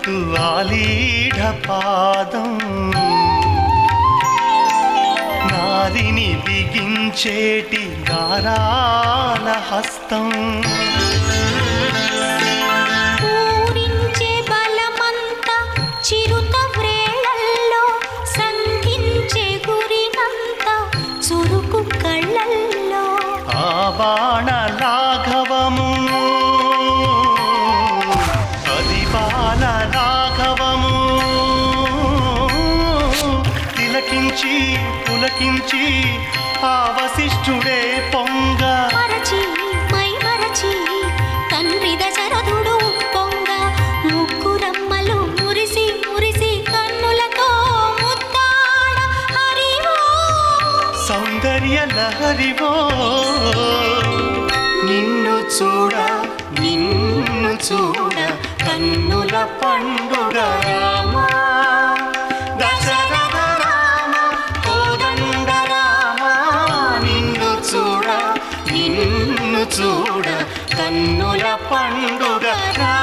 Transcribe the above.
ముత్తు ఆలీఢ పాదం నారిని బిగించేటి గారాల హస్తం పూరించే బలమంత చిరుత వ్రేళల్లో సంధించే గురినంత చురుకు కళ్ళల్లో ఆ బాణ లాఘవము అది బాల రాఘవము తిలకించి పులకించి ఆ వశిష్ఠుడే పొంగ మరచి మై మరచి తండ్రి దశరథుడు పొంగ ముగ్గురమ్మలు మురిసి మురిసి కన్నులతో ముద్దాడ హరివో సౌందర్య లహరివో నిన్ను చూడ కన్నుల పండుగ రామ దశరథ రామ కోదండ రామ నిన్ను చూడ కన్నుల పండుగ రామ